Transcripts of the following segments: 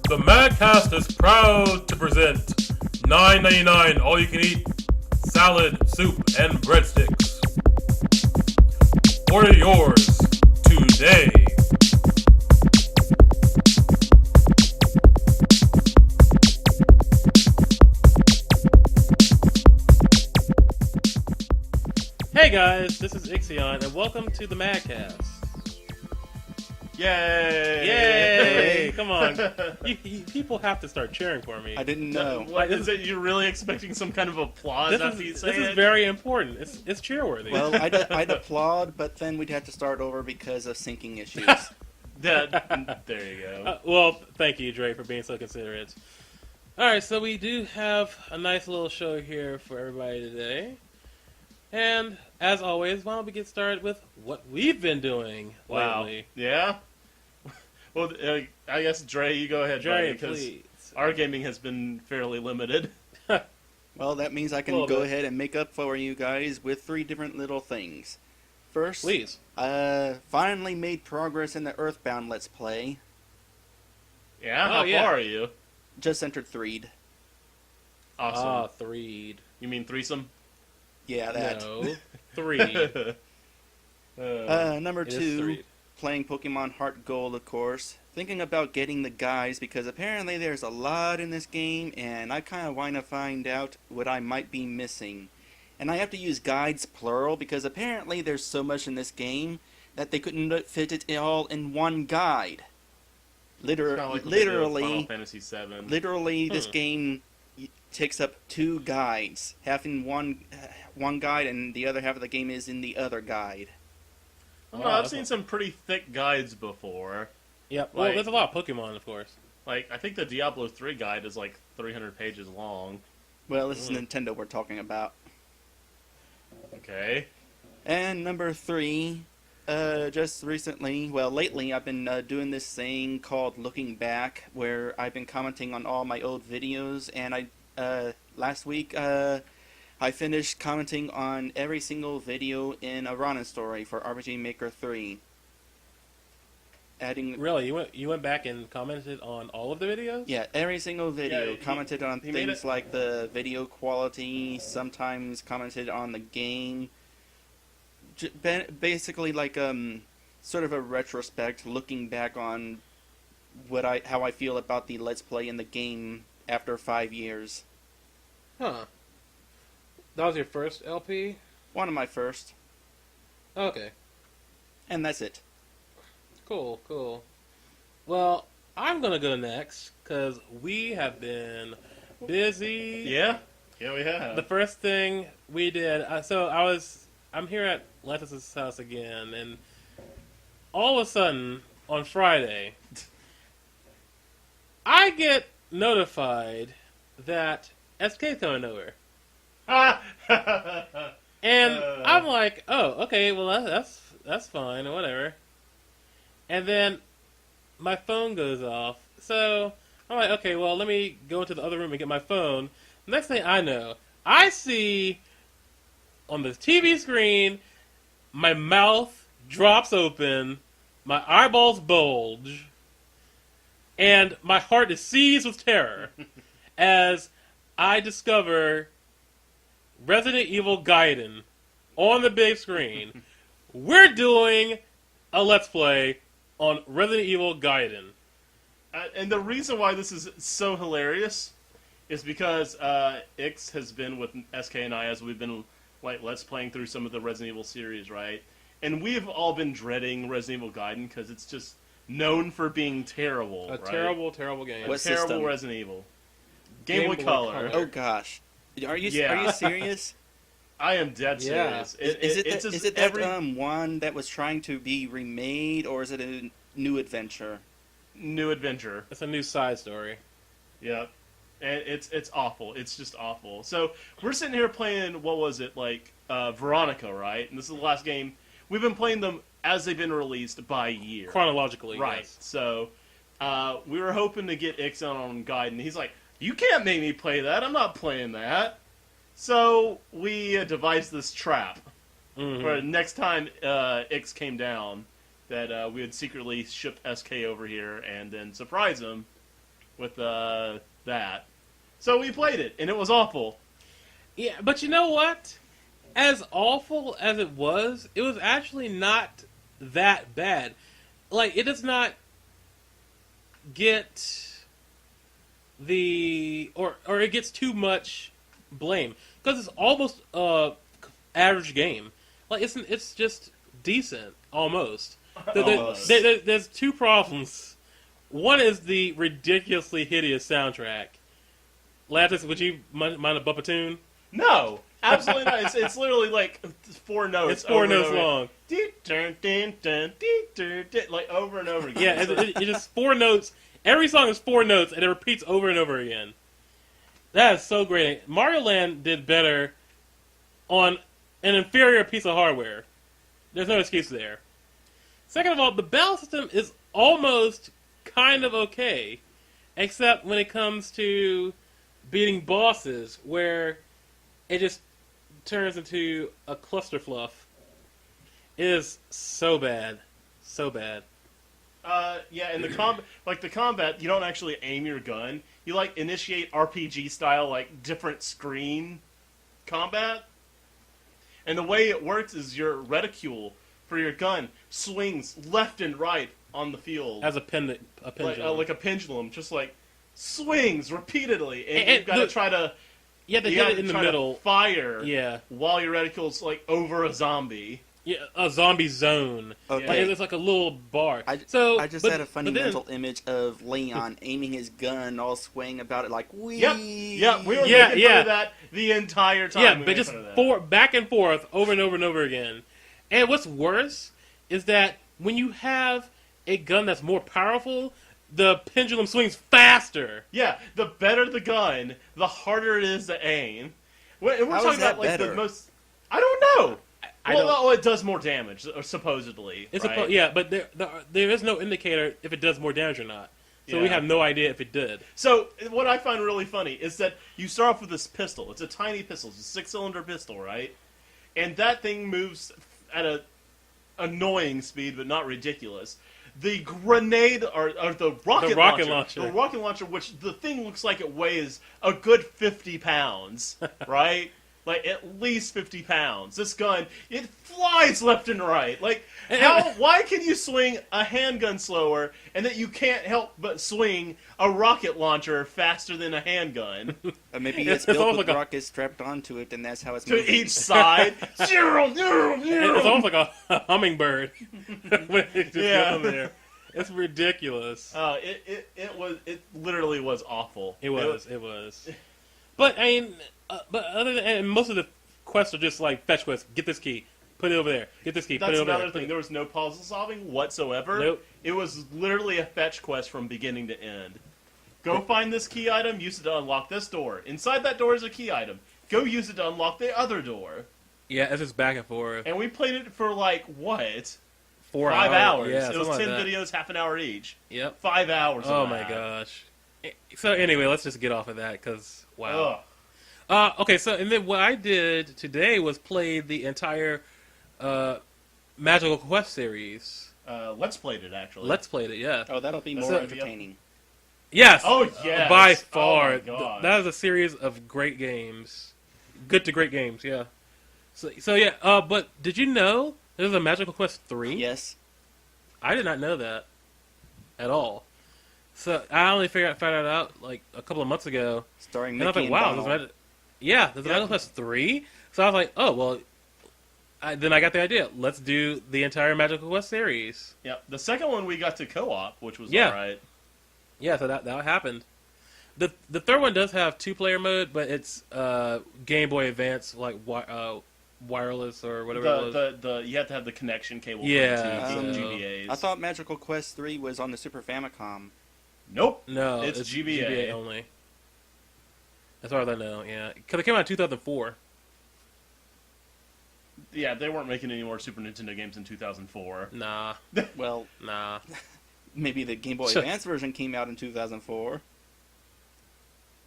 The MagCast is proud to present $9.99 all-you-can-eat salad, soup, and breadsticks. Order yours today. Hey guys, this is Ixion, and welcome to the MagCast. Yay! Yay! Come on, you people have to start cheering for me. I didn't know. What is it? You're really expecting some kind of applause after you say it? This is very important. It's cheerworthy. Well, I'd applaud, but then we'd have to start over because of syncing issues. There you go. Well, thank you, Dre, for being so considerate. All right, so we do have a nice little show here for everybody today. And, as always, why don't we get started with what we've been doing lately? Yeah? Well, I guess, Dre, you go ahead, Dre, because please. our gaming has been fairly limited. Well, that means I can go ahead and make up for you guys with 3 different little things. First, Please. finally made progress in the Earthbound Let's Play. Yeah? Oh, How yeah. far are you? Just entered 3'd. Awesome. Threed. You mean threesome? Yeah, that. No, Threed. Number It is 2, Threed. playing Pokemon Heart Gold, of course. Thinking about getting the guides because apparently there's a lot in this game, and I kind of want to find out what I might be missing. And I have to use guides plural because apparently there's so much in this game that they couldn't fit it all in one guide. Kinda like what they did with Final Literally, Fantasy VII. this game takes up 2 guides. Half in one guide, and the other half of the game is in the other guide. Oh, Wow, I've that's seen a- some pretty thick guides before. Yep. Well, Like- there's a lot of Pokemon, of course. Like, I think the Diablo 3 guide is like 300 pages long. Well, this is Nintendo we're talking about. Okay. And number 3, just recently, well, lately, I've been doing this thing called Looking Back, where I've been commenting on all my old videos, and last week, I finished commenting on every single video in a Ronin story for RPG Maker 3. Adding... Really, you went back and commented on all of the videos? Yeah, every single video. Yeah, Commented on he made things it- like the video quality, sometimes commented on the game. Basically like sort of a retrospect, looking back on how I feel about the Let's Play in the game after 5 years. Huh. That was your first LP? One of my first, Okay. and that's it. Cool. Well, I'm gonna go next, because we have been busy. Yeah? Yeah, we have. The first thing we did, I'm here at Lentis' house again, and all of a sudden, on Friday, I get notified that SK's coming over. And I'm like, oh, okay, well, that's fine, or whatever. And then my phone goes off, so I'm like, okay, well, let me go into the other room and get my phone. Next thing I know, I see on the TV screen, my mouth drops open, my eyeballs bulge, and my heart is seized with terror as I discover Resident Evil Gaiden on the big screen. We're doing a Let's Play on Resident Evil Gaiden. And the reason why this is so hilarious is because Ix has been with SK and I as we've been like Let's Playing through some of the Resident Evil series, right? And we've all been dreading Resident Evil Gaiden because it's just known for being terrible, right? Terrible game. A What terrible system? Resident Evil. Game Game Boy Boy Color. Color. Oh gosh, are you Yeah. serious? I am dead Yeah. serious. Is it that one that was trying to be remade, or is it a new adventure? new adventure? It's a new side story. Yep. And it's awful. It's just awful. So we're sitting here playing, what was it, like Veronica, right? And this is the last game. We've been playing them as they've been released by year. Chronologically, Right. yes. So we were hoping to get Ixon on guide, and he's like, you can't make me play that. I'm not playing that. So we devised this trap Mm-hmm. for next time Ix came down, that we would secretly ship SK over here and then surprise him with that. So we played it, and it was awful. Yeah, but you know what? As awful as it was actually not that bad. Like, it does not get or it gets too much blame because it's almost average game. Like, it's just decent almost. There's two problems. One is the ridiculously hideous soundtrack. Lattice, would you mind a bump a tune? No, absolutely not. It's literally like 4 notes. It's 4 notes long. Like over and over again. Yeah, it's just 4 notes. Every song is 4 notes, and it repeats over and over again. That is so great. Mario Land did better on an inferior piece of hardware. There's no excuse there. Second of all, the battle system is almost kind of okay, except when it comes to beating bosses, where it just turns into a cluster fluff. It is so bad. So bad. Yeah, and the combat, you don't actually aim your gun. You, like, initiate RPG style, like, different screen combat. And the way it works is your reticule for your gun swings left and right on the field. As a pendulum. Like a pendulum, just, like, swings repeatedly. And you've got to try to... You have to hit it in the middle. Fire while your reticule's, like, over a zombie. Yeah, a zombie zone. Okay. Like, it's like a little bar. I just had a funny mental image of Leon aiming his gun, all swaying about it like, wee. Yep, we were making fun of that the entire time. Yeah, but just back and forth, over and over and over again. And what's worse is that when you have a gun that's more powerful, the pendulum swings faster. Yeah, the better the gun, the harder it is to aim. We're talking about like better? the most. I don't know. Well, it does more damage, supposedly. It's right? But there is no indicator if it does more damage or not. So we have no idea if it did. So what I find really funny is that you start off with this pistol. It's a tiny pistol. It's a 6-cylinder pistol, right? And that thing moves at a annoying speed, but not ridiculous. The grenade or the rocket launcher. The rocket launcher, which the thing looks like it weighs a good 50 pounds, right? Like, at least 50 pounds. This gun, it flies left and right. Like, why can you swing a handgun slower and that you can't help but swing a rocket launcher faster than a handgun? Maybe it's built with rockets strapped onto it, and that's how it's moving. To each side. It's almost like a hummingbird. When it just goes in there. It's ridiculous. It literally was awful. It was. But, I mean... but other than and most of the quests are just like fetch quests. Get this key, put it over there. Get this key, put it over there. That's another thing. There was no puzzle solving whatsoever. Nope. It was literally a fetch quest from beginning to end. Go find this key item. Use it to unlock this door. Inside that door is a key item. Go use it to unlock the other door. Yeah, it's just back and forth. And we played it for like what? 4 5 hours. Yeah, it was 10 like videos, half an hour each. Yep. 5 hours. Oh of my that. gosh. So anyway, let's just get off of that because wow. Ugh. Okay, so and then what I did today was play the entire Magical Quest series. Let's played it actually. Let's play it, yeah. Oh, that'll be more entertaining. Yes. Oh yeah. By far, oh my God. that is a series of great games. Good to great games, yeah. So yeah. But did you know there's a Magical Quest 3? Yes. I did not know that at all. So I only found it out like a couple of months ago. Starring and Mickey I was like, wow, Donald. there's a Magical Quest 3? So I was like, oh, well, then I got the idea. Let's do the entire Magical Quest series. Yep. The second one we got to co-op, which was Yeah. alright. Yeah, so that happened. The third one does have 2-player mode, but it's Game Boy Advance, like wireless or whatever it was. You have to have the connection cable Yeah, for the so- GBAs. I thought Magical Quest 3 was on the Super Famicom. Nope. No, It's it's GBA. GBA only. As far as I know, yeah. Because it came out in 2004. Yeah, they weren't making any more Super Nintendo games in 2004. Nah. Well, Nah. maybe the Game Boy Advance version came out in 2004.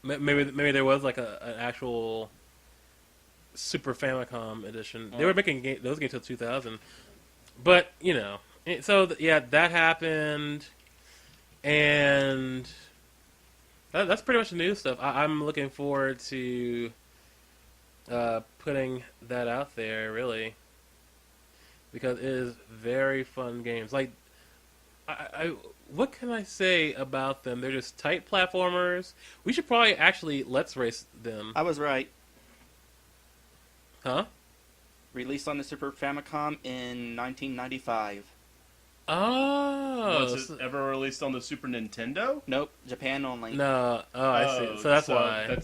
Maybe there was like an actual Super Famicom edition. They were making those games until 2000. But, you know. So, yeah, that happened. And That's pretty much the new stuff. I'm looking forward to putting that out there, really, because it is very fun games. Like, what can I say about them? They're just tight platformers. We should probably actually let's race them. I was right. Huh? Released on the Super Famicom in 1995. Oh. Was it ever released on the Super Nintendo? Nope, Japan only. No. Oh, I see. So that's why.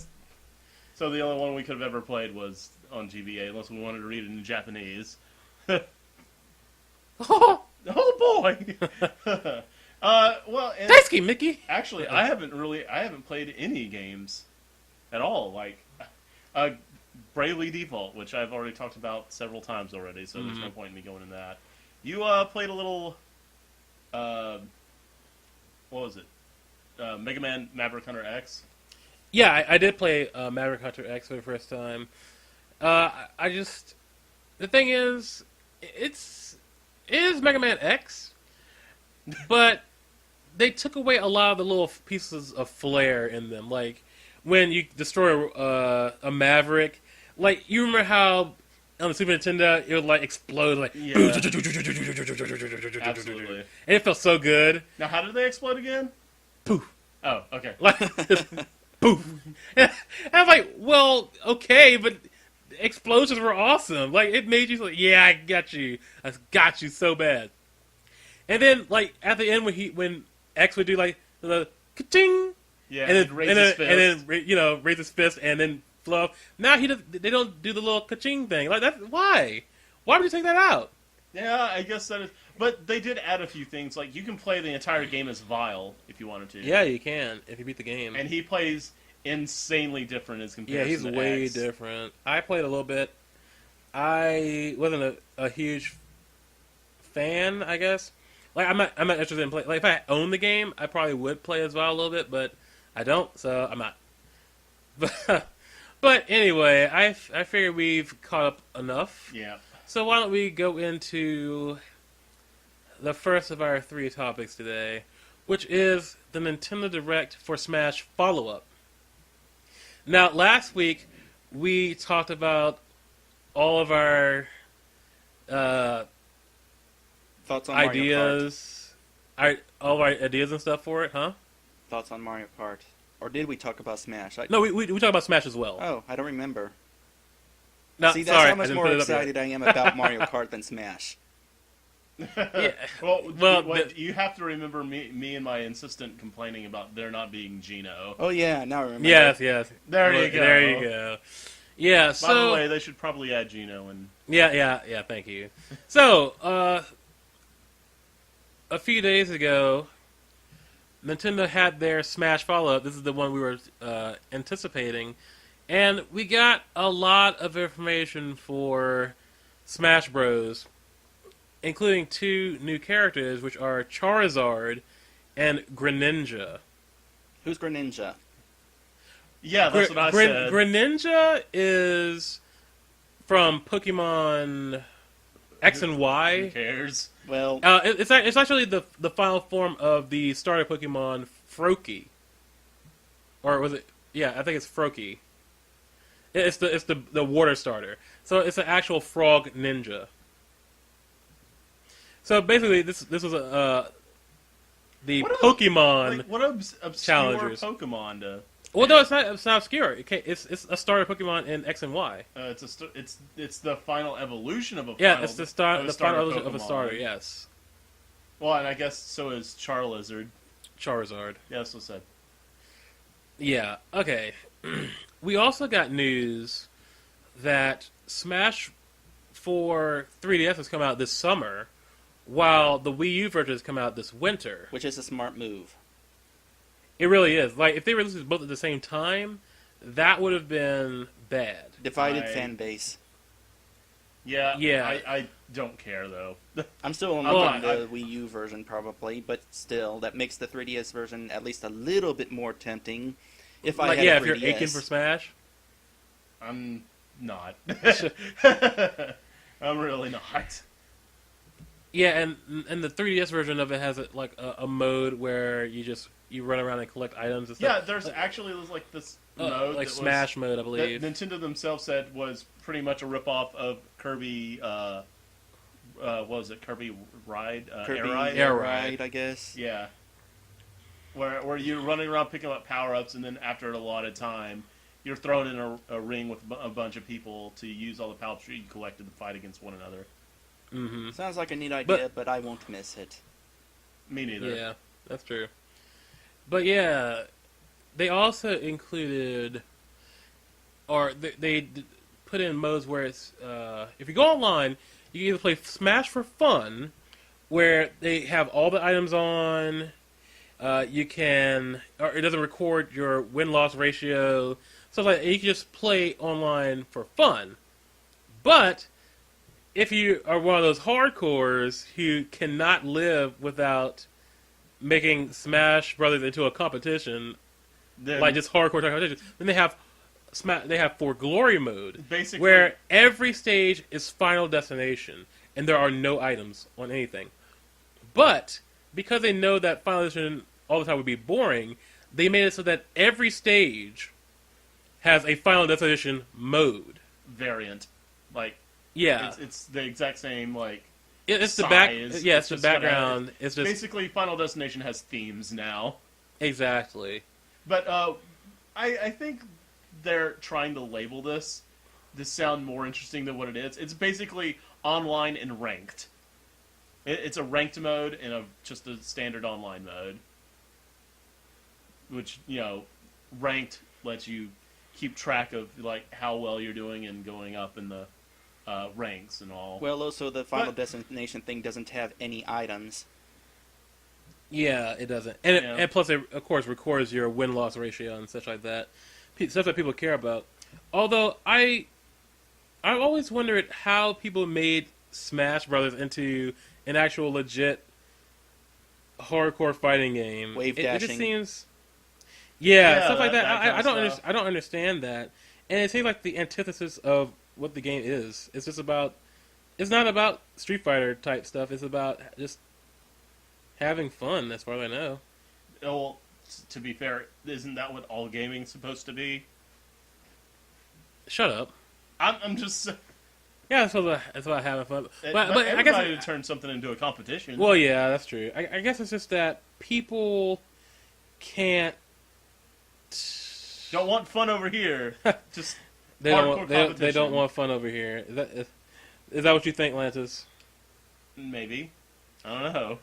So the only one we could have ever played was on GBA, unless we wanted to read it in Japanese. Oh, Oh boy! Well, and Daisuke, Mickey. actually, I haven't played any games at all. Like, Bravely Default, which I've already talked about several times already, so there's no point in me going into that. You played a little, what was it? Mega Man Maverick Hunter X? Yeah, I did play Maverick Hunter X for the first time. The thing is, it is Mega Man X, but they took away a lot of the little pieces of flair in them. Like, when you destroy a Maverick, like, you remember how on the Super Nintendo it would, like, explode, like, Yeah. Absolutely. and it felt so good. Now, how did they explode again? Poof. Oh, okay. Like, just poof. And I was like, well, okay, but explosions were awesome. Like, it made you like, yeah, I got you so bad. And then, like, at the end when X would do, like, the ka-ting, Yeah, and then raise his fist. raise his fist and then flow up. Now they don't do the little ka-ching thing. Like, that's why would you take that out? Yeah, I guess that is. But they did add a few things. Like, you can play the entire game as Vile if you wanted to. Yeah, you can if you beat the game. And he plays insanely different as compared Yeah, to he's the way X. different. I played a little bit. I wasn't a huge fan, I guess. Like, I'm not interested in playing. Like, if I owned the game, I probably would play as well a little bit, but I don't, so I'm not. But anyway, I figure we've caught up enough. Yeah. So why don't we go into the first of our three topics today, which is the Nintendo Direct for Smash follow-up. Now, last week, we talked about all of our Thoughts on Mario Kart. ideas, all of our ideas and stuff for it, huh? Thoughts on Mario Kart. Or did we talk about Smash? No, we talked about Smash as well. Oh, I don't remember. No, See, that's sorry, how I much didn't more put it up yet. excited I am about Mario Kart than Smash. Yeah. Well, you have to remember me and my insistent complaining about there not being Geno. Oh yeah, now I remember. Yes. There you go. There you go. Yeah. So By the way, they should probably add Geno and. Yeah. Thank you. So, a few days ago, Nintendo had their Smash follow-up. This is the one we were anticipating. And we got a lot of information for Smash Bros., including two new characters, which are Charizard and Greninja. Who's Greninja? Yeah, that's what I said. Greninja is from Pokemon X and Who Y. cares? Well, It's actually the final form of the starter Pokemon Froakie. Or was it? Yeah, I think it's Froakie. It's the water starter. So it's an actual frog ninja. So basically, this was the Pokemon. What obscure challengers. Pokemon to? Well, no, it's not obscure. It's a starter Pokemon in X and Y. It's the final evolution of a. Yeah, final, it's the final evolution of a Pokemon. starter. Yes, Well, and I guess so is Charizard. Charizard. Yeah, that's what I said. Yeah. Okay. We also got news that Smash for 3DS has come out this summer, while the Wii U version has come out this winter. which is a smart move. It really is. Like, if they released it both at the same time, that would have been bad. Divided fan base. Yeah. Yeah. I don't care though. I'm still only Well, on the Wii U version probably, but still, that makes the 3DS version at least a little bit more tempting. If I Like, had yeah, a if you're 3DS. aching for Smash. I'm not. I'm really not. Yeah, and the 3DS version of it has a mode where you just you run around and collect items and Yeah, stuff. there's actually like this mode like that Smash mode, I believe. that Nintendo themselves said was pretty much a ripoff of Kirby. What was it? Kirby Ride? Kirby Air Ride? Air Air Ride. Ride, I guess. Yeah. Where you're running around picking up power-ups, and then after a lot of time, you're thrown in a ring with a bunch of people to use all the power-ups you collected to fight against one another. Mm-hmm. Sounds like a neat idea, but I won't miss it. Me neither. Yeah, that's true. But yeah, they also included, or they put in modes where it's, if you go online, you can either play Smash for fun, where they have all the items on, you can, or it doesn't record your win-loss ratio, stuff like that. You can just play online for fun. But if you are one of those hardcores who cannot live without making Smash Brothers into a competition, Then, like just hardcore competition, then they have For Glory mode, basically, where every stage is Final Destination, and there are no items on anything. But because they know that Final Destination all the time would be boring, they made it so that every stage has a Final Destination mode. variant, like Yeah, it's the exact same like. it's the back. size. Yeah, It's it's the just gonna background. It's just Basically, Final Destination has themes now. exactly. But I think they're trying to label this to sound more interesting than what it is. It's basically online and ranked. It's a ranked mode and just a standard online mode. Which, ranked lets you keep track of like how well you're doing and going up in the ranks and all. Well, also the Final But- Destination thing doesn't have any items. Yeah, it doesn't, and Yeah. and plus it of course records your win-loss ratio and such like that. Stuff that people care about. Although I always wondered how people made Smash Brothers into an actual legit hardcore fighting game. Wave It just dashing. seems, Yeah, stuff like that that. kind I of don't stuff. I don't understand that, and it seems like the antithesis of what the game is. It's just about. It's not about Street Fighter type stuff. It's about just having fun, as far as I know. Well, to be fair, isn't that what all gaming's supposed to be? Shut up. I'm just. Yeah, it's about having fun. But I everybody to guess. turn something into a competition. Well, yeah, that's true. I guess it's just that people can't. Don't want fun over here. Just They hardcore they don't competition. want fun over here. Is that what you think, Lantis? maybe. I don't know.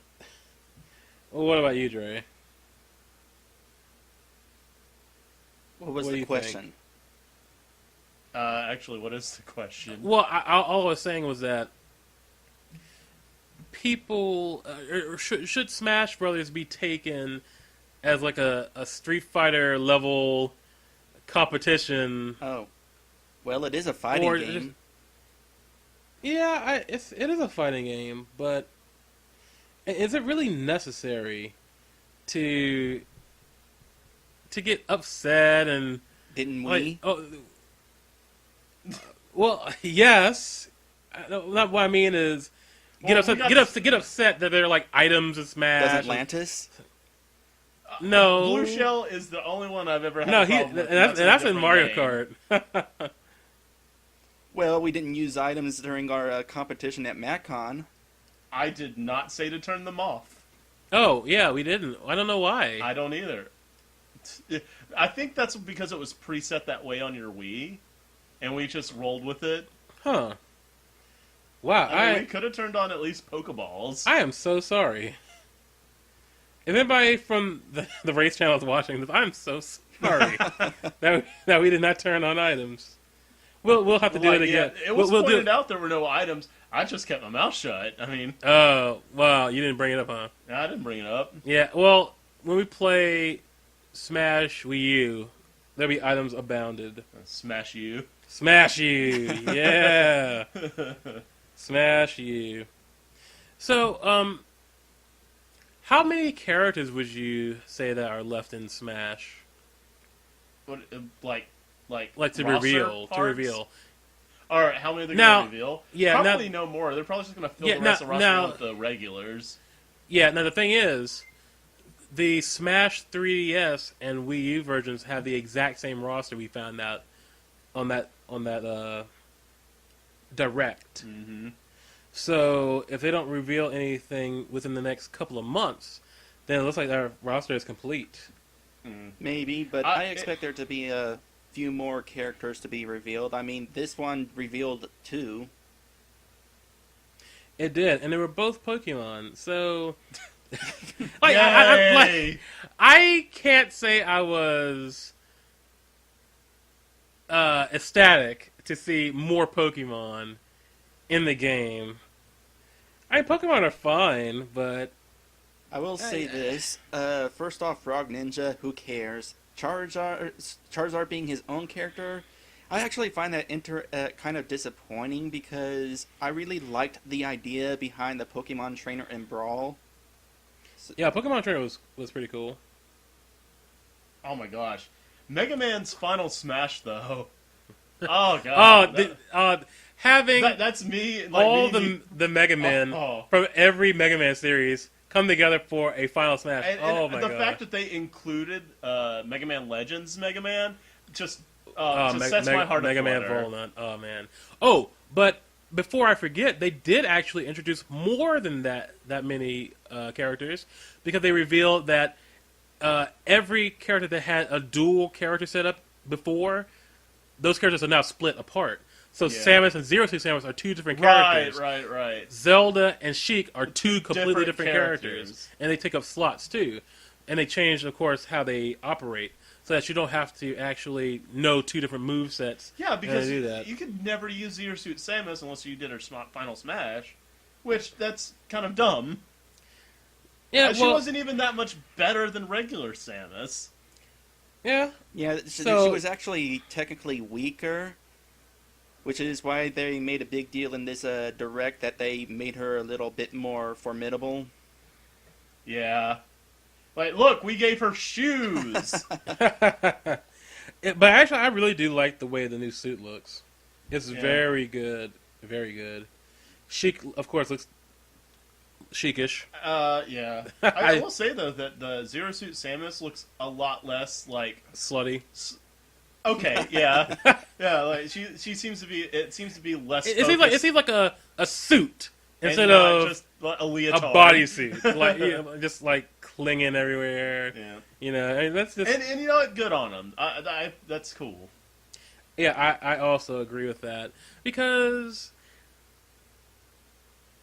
Well, what about you, Dre? What was What do the you question? Actually, what is the question? Well, all I was saying was that people or should Smash Brothers be taken as like a Street Fighter level competition? Oh, well, it is a fighting Or game. just- Yeah, it is a fighting game, but is it really necessary to get upset and Didn't like? we? Oh, well, yes. Not what I mean is get Well, upset. Get upset that they're like items in Smash. Does Atlantis? No. Blue Shell is the only one I've ever had No, a he problem with. and that's a in different Mario game. Kart. Well, we didn't use items during our competition at MagCon. I did not say to turn them off. Oh yeah, we didn't. I don't know why. I don't either. I think that's because it was preset that way on your Wii, and we just rolled with it. Huh. Wow. I mean, we could have turned on at least Pokeballs. I am so sorry. If anybody from the race channel is watching this, I'm so sorry that we did not turn on items. We'll have to do it again. Yeah, it was we'll pointed do. out there were no items. I just kept my mouth shut. I mean, Oh, wow, you didn't bring it up, huh? I didn't bring it up. Yeah. Well, when we play Smash Wii U, there'll be items abounded. Smash you. Smash you, yeah. Smash you. So, how many characters would you say that are left in Smash? What, like Like to roster reveal, parts? Or how many they're Now- going to reveal? yeah, Probably no more. They're probably just going to fill Yeah, the rest of the roster now- with the regulars. Yeah. Now the thing is, the Smash 3DS and Wii U versions have the exact same roster we found out on that direct. Mm-hmm. So if they don't reveal anything within the next couple of months, then it looks like our roster is complete. Maybe, but I expect there to be a few more characters to be revealed. I mean, this one revealed 2. It did, and they were both Pokemon. So, I can't say I was ecstatic to see more Pokemon in the game. I mean, Pokemon are fine, but I will say this. First off, Frog Ninja, who cares? Charizard being his own character, I actually find that kind of disappointing because I really liked the idea behind the Pokemon Trainer in Brawl. Yeah, Pokemon Trainer was pretty cool. Oh my gosh. Mega Man's Final Smash, though. Oh, God. Having that's me. Like, all the Mega Men from every Mega Man series come together for a Final Smash. And my the god. fact that they included Mega Man Legends Mega Man just sets my heart Mega Man aflutter. Volnut. Oh, man. Oh, but before I forget, they did actually introduce more than that many characters, because they revealed that every character that had a dual character setup before, those characters are now split apart. So Samus and Zero Suit Samus are 2 different characters. Right. Zelda and Sheik are 2 completely different characters. And they take up slots, too. And they changed, of course, how they operate, so that you don't have to actually know 2 different movesets. Yeah, because do that. you could never use Zero Suit Samus unless you did her Final Smash, which that's kind of dumb. Yeah, she wasn't even that much better than regular Samus. Yeah. Yeah, she was actually technically weaker, which is why they made a big deal in this direct that they made her a little bit more formidable. Yeah. Like, look, we gave her shoes! But actually, I really do like the way the new suit looks. It's very good. Very good. Sheik, of course, looks Sheikish. Yeah. I will say, though, that the Zero Suit Samus looks a lot less, like... Slutty. Okay, yeah. Yeah, like, she seems to be... It seems to be less It seems like a suit instead and of just a leotard. a bodysuit. Like, just, like, clinging everywhere. Yeah. You know, I mean, that's just... And you know what? Good on them. That's cool. Yeah, I also agree with that. Because...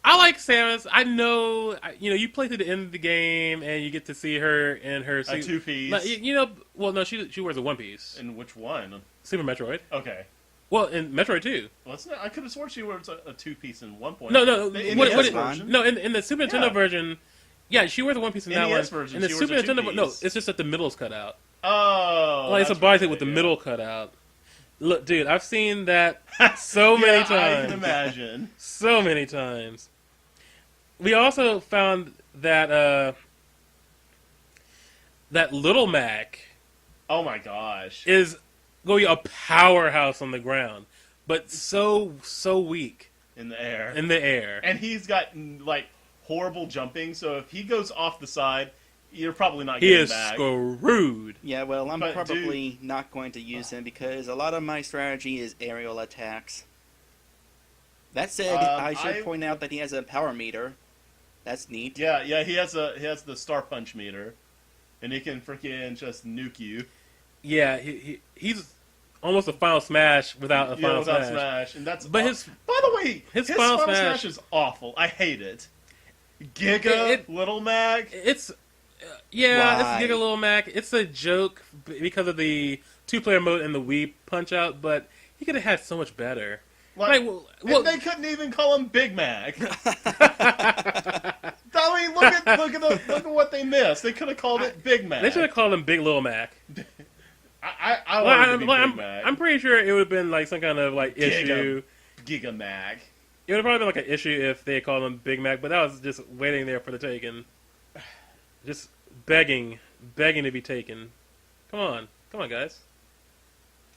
I like Samus. I know, you play through the end of the game and you get to see her in her suit. A 2-piece. Like, well, no, she wears a 1-piece. In which one? Super Metroid. Okay. Well, in Metroid 2. Well, I could have sworn she wears a 2-piece in one point. No. The What NES version. No, in the Super Nintendo version, yeah, she wears a 1-piece in that one. NES version, in the she Super wears a Nintendo, 2-piece. no, it's just that the middle's cut out. Oh. Like, it's a bodysuit with the middle cut out. Look, dude, I've seen that so many times. I can imagine. So many times. We also found that that Little Mac Oh my gosh. is going to be a powerhouse on the ground, but so weak In the air. in the air. And he's got, like, horrible jumping, so if he goes off the side, you're probably not He getting is back. screwed. Yeah, well, I'm But, probably not going to use him because a lot of my strategy is aerial attacks. That said, I should point out that he has a power meter. That's neat. Yeah, he has the Star Punch meter, and he can freaking just nuke you. Yeah, he's almost a Final Smash without a Final Smash. And that's But by the way, his his Final Final Smash Smash is awful. I hate it. Giga Little Mag. It's Why? it's Giga Little Mac. It's a joke because of the 2-player mode and the Wii Punch Out, but he could have had so much better. Like, well, they couldn't even call him Big Mac. I mean, look at what they missed. They could have called it Big Mac. they should have called him Big Little Mac. I want it to be Big Mac. I'm pretty sure it would have been like some kind of like issue. Giga Mag. It would have probably been like an issue if they had called him Big Mac, but that was just waiting there for the taking. Just begging to be taken. Come on, guys.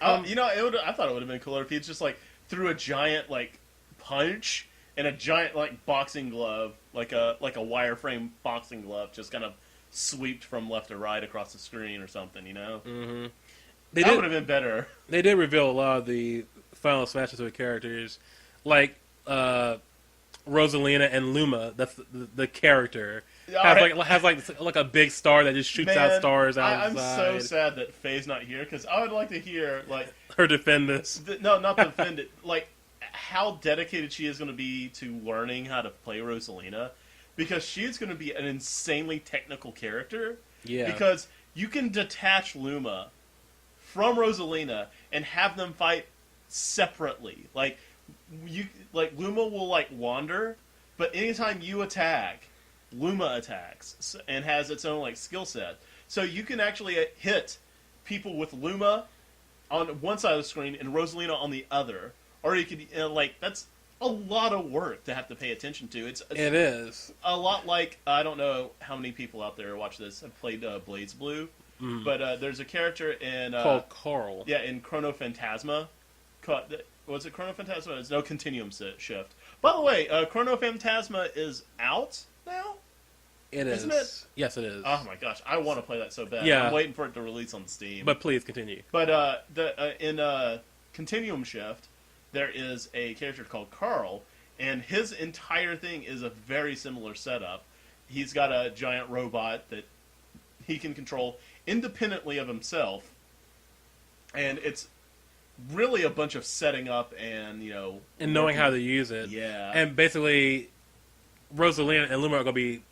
I thought it would have been cooler if he just like threw a giant like punch and a giant like boxing glove, like a wireframe boxing glove, just kind of swept from left to right across the screen or something, you know? Mm-hmm. That would have been better. They did reveal a lot of the Final Smash Bros. Characters, like Rosalina and Luma. That's the character. Has like a big star that just shoots out stars outside. I'm so sad that Faye's not here because I would like to hear like her defend this. No, not defend it. Like how dedicated she is going to be to learning how to play Rosalina, because she is going to be an insanely technical character. Yeah. Because you can detach Luma from Rosalina and have them fight separately. Like Luma will like wander, but anytime you attack, Luma attacks and has its own like skill set. So you can actually hit people with Luma on one side of the screen and Rosalina on the other, or you could that's a lot of work to have to pay attention to. It is a lot like, I don't know how many people out there watch this have played Blades Blue, but there's a character in called Carl. Yeah, in Chrono Phantasma. Was it Chrono Phantasma? It's no Continuum Shift. By the way, Chrono Phantasma is out now. Isn't it? Yes, it is. Oh my gosh, I want to play that so bad. Yeah. I'm waiting for it to release on Steam. But please continue. But in Continuum Shift, there is a character called Carl, and his entire thing is a very similar setup. He's got a giant robot that he can control independently of himself, and it's really a bunch of setting up and knowing how to use it. Yeah, and basically, Rosalina and Luma are going to be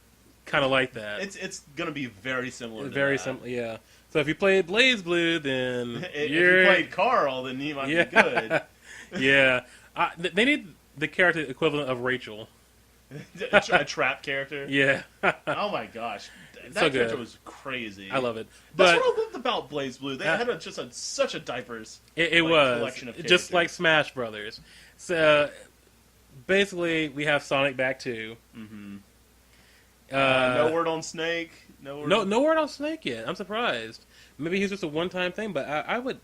kind of like that. It's going to be very similar. Very similar, yeah. So if you played Blaze Blue, then if you played Carl, then you might be good. Yeah, they need the character equivalent of Rachel. A trap character. Yeah. Oh my gosh, that so character good. was crazy. I love it. That's what I loved about Blaze Blue. They had such a diverse. It was collection of just like Smash Brothers. So basically, we have Sonic back too. Mm-hmm. No word on Snake. No word on Snake yet. I'm surprised. Maybe he's just a one-time thing, but I would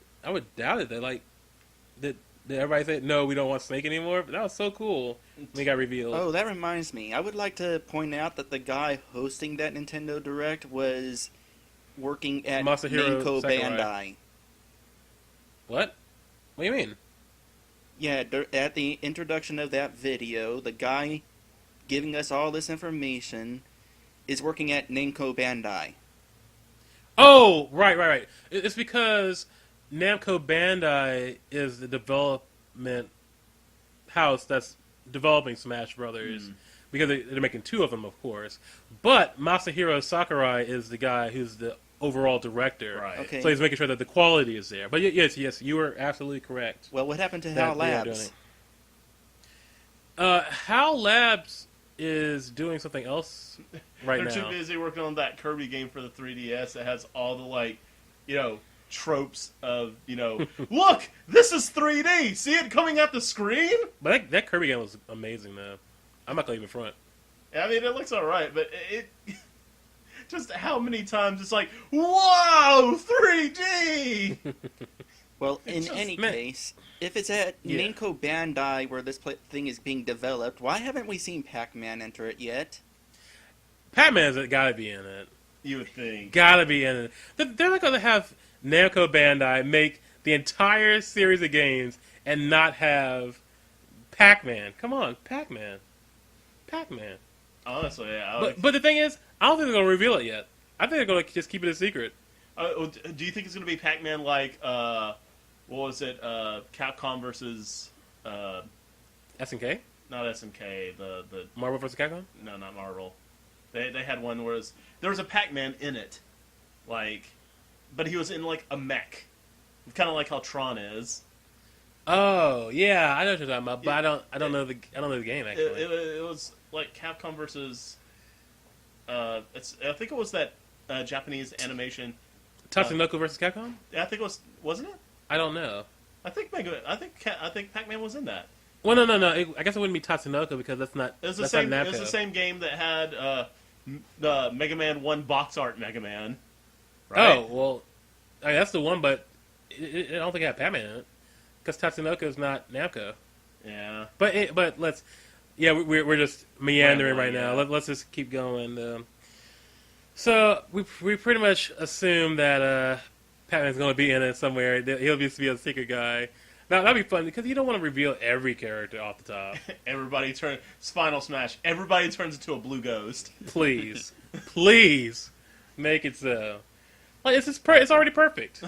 doubt it. That everybody said no, we don't want Snake anymore. But that was so cool when he got revealed. Oh, that reminds me. I would like to point out that the guy hosting that Nintendo Direct was working at Masahiro Namco Sakurai. Bandai. What? What do you mean? Yeah, at the introduction of that video, the guy giving us all this information is working at Namco Bandai. Oh, right. It's because Namco Bandai is the development house that's developing Smash Brothers. Because they're making two of them, of course. But Masahiro Sakurai is the guy who's the overall director. Right. Okay. So he's making sure that the quality is there. But yes, you were absolutely correct. Well, what happened to HAL Labs? HAL Labs is doing something else right now. They're too busy working on that Kirby game for the 3DS that has all the tropes of look, this is 3D. See it coming at the screen. But that Kirby game was amazing, though. I'm not gonna even front. I mean, it looks alright, but it just how many times it's like, whoa, 3D. Well, in any case, if it's at Namco Bandai where this thing is being developed, why haven't we seen Pac-Man enter it yet? Pac-Man's gotta be in it. You would think. Gotta be in it. They're not gonna have Namco Bandai make the entire series of games and not have Pac-Man. Come on, Pac-Man. Honestly, yeah. But the thing is, I don't think they're gonna reveal it yet. I think they're gonna just keep it a secret. Do you think it's gonna be Pac-Man like what was it? Capcom versus SNK? not SNK. The Marvel vs. Capcom? no, not Marvel. They had one where there was a Pac-Man in it, but he was in like a mech, kind of like how Tron is. Oh yeah, I know what you're talking about, but I don't know the game actually. It was like Capcom versus. I think it was that Japanese animation. Tatsunoko versus Capcom? I think it was, wasn't it? I don't know. I think Pac-Man was in that. Well, no. I guess it wouldn't be Tatsunoko because that's not. It was the that's same. not It was Namco. the same game that had the Mega Man 1 box art Mega Man. Right? Oh well, I mean, that's the one, but I don't think it had Pac-Man in it because Tatsunoko is not Namco. Yeah. But let's. Yeah, we're just meandering right Rambling, now. yeah. Let's just keep going. So we pretty much assume that Pac-Man's going to be in it somewhere. He'll just be a secret guy. Now that'd be fun because you don't want to reveal every character off the top. Everybody Final Smash. Everybody turns into a blue ghost. Please, please, make it so. Like it's already perfect.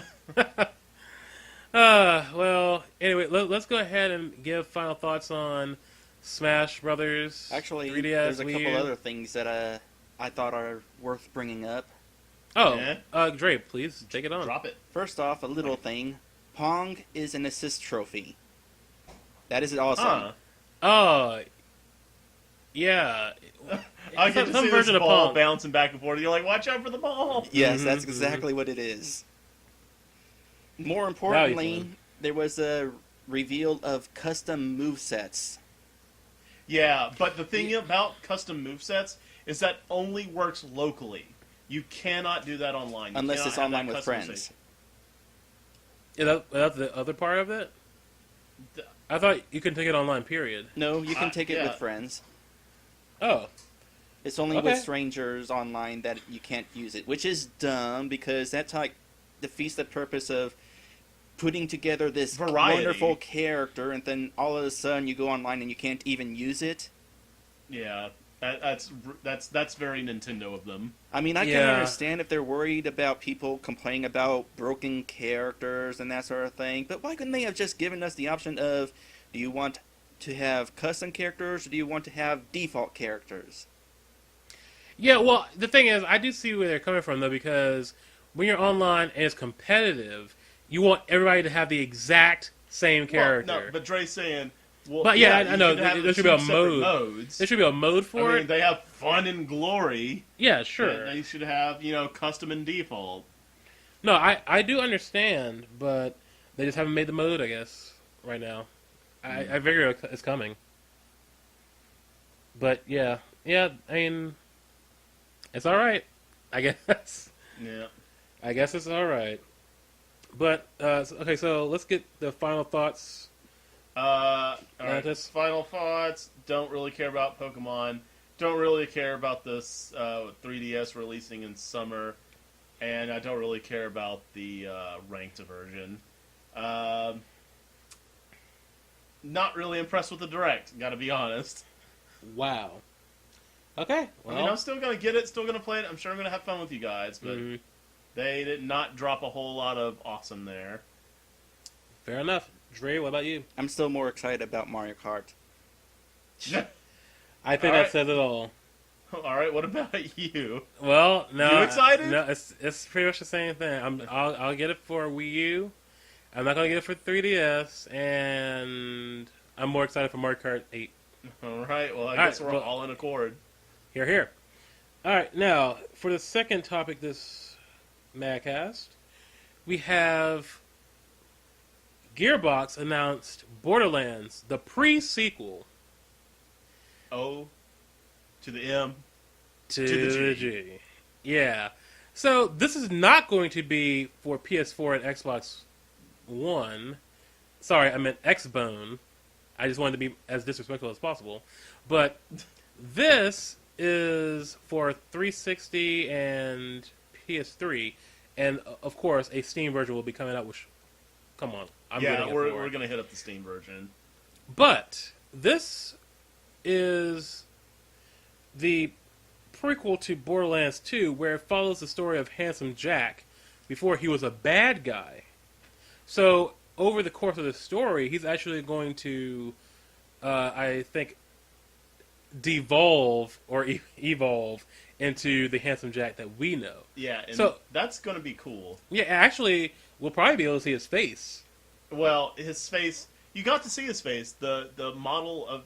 Well, anyway, let's go ahead and give final thoughts on Smash Brothers. Actually, 3DS, there's a Wii couple U. other things that I thought are worth bringing up. Oh, Yeah. Dre, please take it on. Drop it. First off, a little thing. Pong is an assist trophy. That is awesome. Huh. Oh, yeah. I get to Some see version this of ball Pong. bouncing back and forth. You're like, watch out for the ball. Yes, Mhm, that's exactly what it is. More importantly, there was a reveal of custom movesets. Yeah, but the thing about custom movesets is that only works locally. You cannot do that online. You Unless cannot it's have online that with customization. friends. Yeah, that's the other part of it? I thought you could take it online, period. No, you can take it yeah. with friends. Oh. It's only Okay. with strangers online that you can't use it, which is dumb because that's like defeats the purpose of putting together this Variety. wonderful character, and then all of a sudden you go online and you can't even use it. Yeah, that's very Nintendo of them. I mean, I can Yeah. understand if they're worried about people complaining about broken characters and that sort of thing, but why couldn't they have just given us the option of, do you want to have custom characters or do you want to have default characters? Yeah, well, the thing is, I do see where they're coming from, though, because when you're online and it's competitive, you want everybody to have the exact same character. Well, no, but Dre's saying, well, But yeah, I you know, could have there should be a two separate mode. modes. There should be a mode for I mean, it. they have fun and glory. Yeah, sure. They should have, custom and default. No, I do understand, but they just haven't made the mode, I guess, right now. I figure it's coming. But yeah, I mean, it's all right, I guess. Yeah. I guess it's all right. But okay, so let's get the final thoughts. All right. just- Final thoughts. Don't really care about Pokemon. Don't really care about this 3DS releasing in summer, and I don't really care about the ranked version. Not really impressed with the Direct. Got to be honest. Wow. Okay. Well, I mean, I'm still gonna get it. Still gonna play it. I'm sure I'm gonna have fun with you guys, but they did not drop a whole lot of awesome there. fair enough. Dre, what about you? I'm still more excited about Mario Kart. I think All that right. says it all. All right. What about you? Well, no. You excited? No, it's pretty much the same thing. I'll get it for Wii U. I'm not gonna get it for 3DS, and I'm more excited for Mario Kart 8. All right. Well, I All guess right, we're well- all in accord. Here, here. All right, now for the second topic, this MagCast, we have Gearbox announced Borderlands, the pre-sequel O to the M. to the the G. G. Yeah. So this is not going to be for PS4 and Xbox One. Sorry, I meant Xbone. I just wanted to be as disrespectful as possible. But this is for 360 and PS3. And, of course, a Steam version will be coming out, which, come on. I'm Yeah, rooting it we're for. going to hit up the Steam version. But this is the prequel to Borderlands 2, where it follows the story of Handsome Jack before he was a bad guy. So, over the course of the story, he's actually going to, I think, devolve or evolve into the Handsome Jack that we know. Yeah, and So- that's going to be cool. Yeah, actually, we'll probably be able to see his face. Well, his face, you got to see his face. The model of,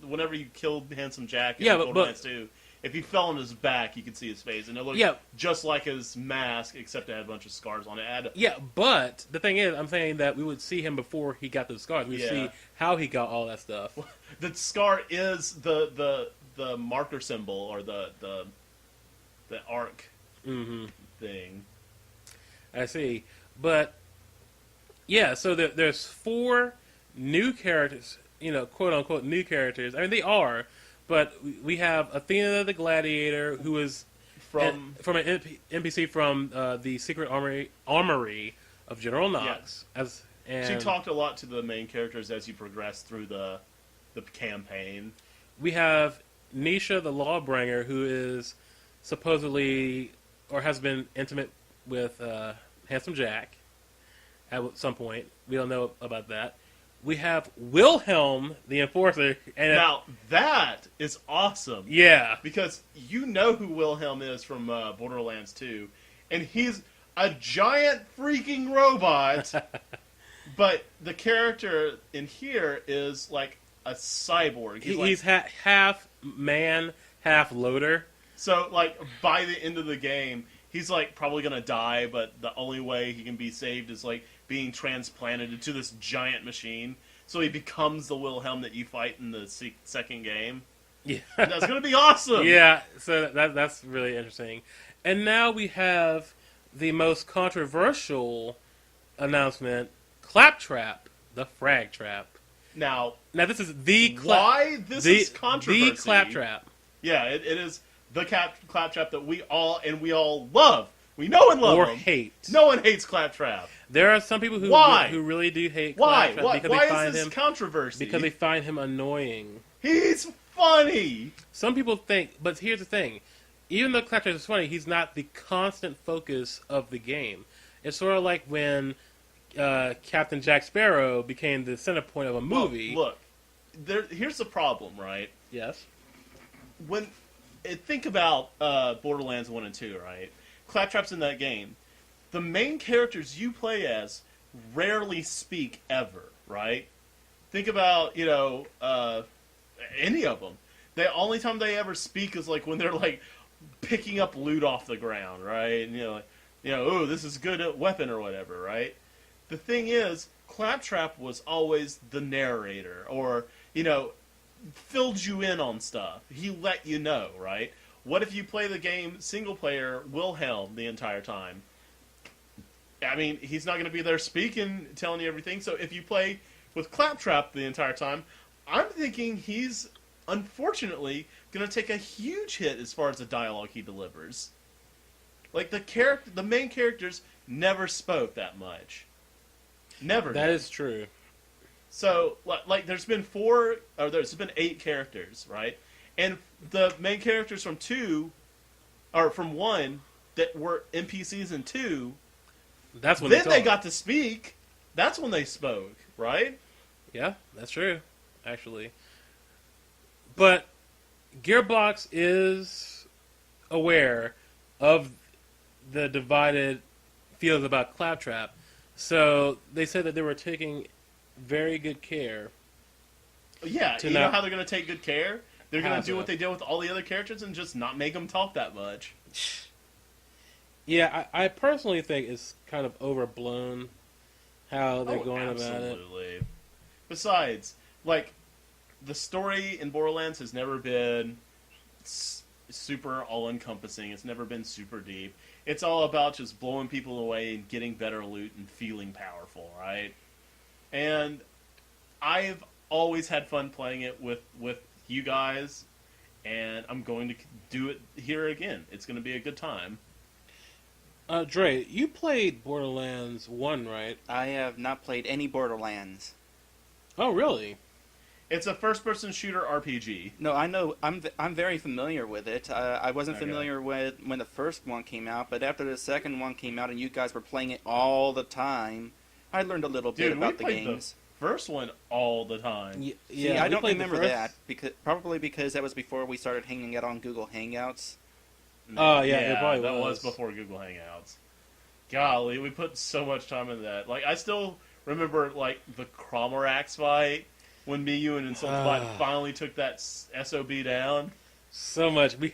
whenever you killed Handsome Jack in Yeah, but- Borderlands 2, if he fell on his back, you could see his face. And it looked Yeah. just like his mask, except it had a bunch of scars on it. Yeah, but the thing is, I'm saying that we would see him before he got those scars. We'd Yeah. see how he got all that stuff. The scar is the marker symbol, or the arc Mm-hmm. thing. I see. But, yeah, so there's 4 new characters, quote-unquote new characters. I mean, they are, but we have Athena the Gladiator, who is From an NPC from the Secret Armory of General Knox. Yes. And she talked a lot to the main characters as you progress through the campaign. We have Nisha the Lawbringer, who is supposedly or has been intimate with Handsome Jack at some point. We don't know about that. We have Wilhelm the Enforcer. And now, that is awesome. Yeah. Because you know who Wilhelm is from Borderlands 2. And he's a giant freaking robot. But the character in here is like a cyborg. He's half man, half loader. So, like, by the end of the game, he's, like, probably going to die, but the only way he can be saved is, like, being transplanted into this giant machine. So he becomes the Wilhelm that you fight in the second game. Yeah. That's going to be awesome! Yeah, so that's really interesting. And now we have the most controversial announcement, Claptrap, the Frag Trap. Now this is the why this is controversy. The Claptrap. Yeah, it is the Claptrap that we all love. We know and love or him. hate. No one hates Claptrap. There are some people who really do hate Why? Claptrap because Why they find is this him controversy? because they find him annoying. He's funny. Some people think, but here's the thing: even though Claptrap is funny, he's not the constant focus of the game. It's sort of like when Captain Jack Sparrow became the center point of a movie. Look, here's the problem, right? Yes. Think about Borderlands 1 and 2, right? Claptrap's in that game. The main characters you play as rarely speak ever, right? Think about, any of them. The only time they ever speak is like when they're like picking up loot off the ground, right? And oh, this is a good weapon or whatever, right? The thing is, Claptrap was always the narrator, or, filled you in on stuff. He let you know, right? What if you play the game single player Wilhelm the entire time? I mean, he's not going to be there speaking, telling you everything. So if you play with Claptrap the entire time, I'm thinking he's, unfortunately, going to take a huge hit as far as the dialogue he delivers. Like, the main characters never spoke that much. Never. That is true. So, like, there's been 8 characters, right? And the main characters from 1, that were NPCs in 2, that's when they got to speak. That's when they spoke, right? Yeah, that's true, actually. But Gearbox is aware of the divided feels about Claptrap. So they said that they were taking very good care. Yeah, you know how they're going to take good care? They're going to do what they did with all the other characters and just not make them talk that much. Yeah, I personally think it's kind of overblown how they're going about it. Absolutely. Besides, like, the story in Borderlands has never been super all-encompassing. It's never been super deep. It's all about just blowing people away and getting better loot and feeling powerful, right? And I've always had fun playing it with you guys, and I'm going to do it here again. It's going to be a good time. Dre, you played Borderlands 1, right? I have not played any Borderlands. Oh, really? It's a first-person shooter RPG. No, I know. I'm very familiar with it. I wasn't familiar with when the first one came out, but after the second one came out and you guys were playing it all the time, I learned a little bit about the games. The first one all the time. See, I don't remember that probably because that was before we started hanging out on Google Hangouts. Oh yeah, it probably that was before Google Hangouts. Golly, we put so much time into that. Like, I still remember like the Cromorax fight. When me, you, and Insultbot finally took that SOB down. So much. We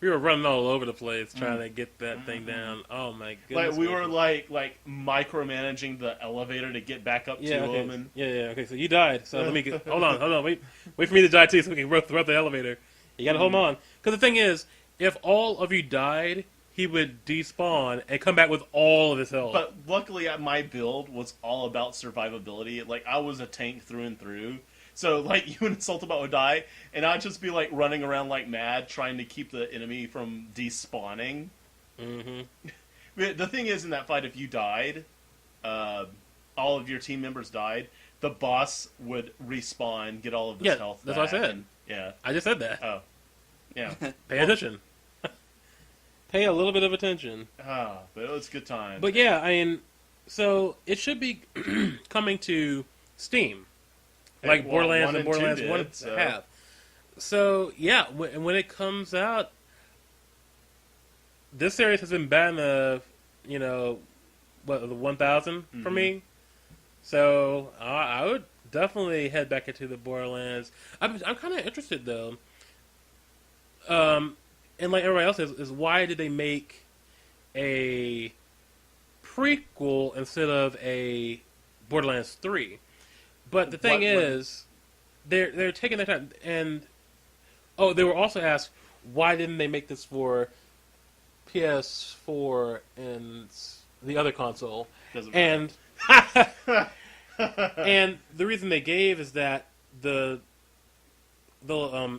were running all over the place trying to get that thing down. Oh, my goodness. Like, we were, like micromanaging the elevator to get back up to him. And... Yeah, okay, so you died. So let me get... Hold on. Wait for me to die, too, so we can throw the elevator. You gotta hold on. Because the thing is, if all of you died, he would despawn and come back with all of his health. But luckily, my build was all about survivability. Like, I was a tank through and through. So, like, you and Sultibot would die, and I'd just be, like, running around like mad, trying to keep the enemy from despawning. Mm-hmm. The thing is, in that fight, if you died, all of your team members died, the boss would respawn, get all of this health that's back. what I said. And, yeah. I just said that. Oh. Yeah. Pay attention. Pay a little bit of attention. Ah, but it was a good time. But yeah, I mean, so it should be coming to Steam. Like Well, Borderlands 1 and and 2 Borderlands did, 1 so. have. So, yeah, when it comes out, this series has been batting the 1,000 for me. So, I would definitely head back into the Borderlands. I'm kind of interested, though. And like everybody else is why did they make a prequel instead of a Borderlands 3? But the thing is, they're taking their time, and they were also asked why didn't they make this for PS4 and the other console? And and the reason they gave is that the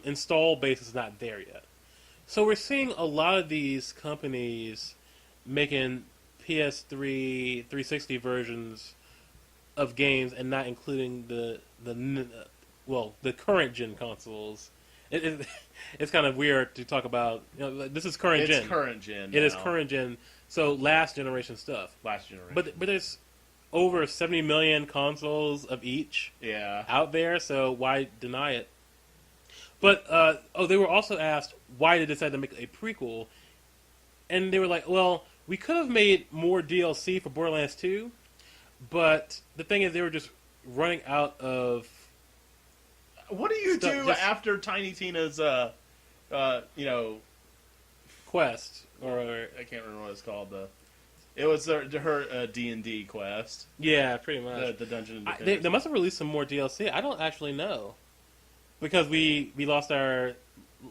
install base is not there yet. So we're seeing a lot of these companies making PS3 360 versions of games and not including the current gen consoles. It's kind of weird to talk about. This is current gen. It's current gen. It is current gen. So last generation stuff. Last generation. But there's over 70 million consoles of each out there. So why deny it? But they were also asked why they decided to make a prequel, and they were like, "Well, we could have made more DLC for Borderlands 2, but the thing is, they were just running out of." What do you do after Tiny Tina's, quest, or I can't remember what it's called. It was her D&D quest. Yeah, pretty much. The Dungeon of They must have released some more DLC. I don't actually know. Because we lost our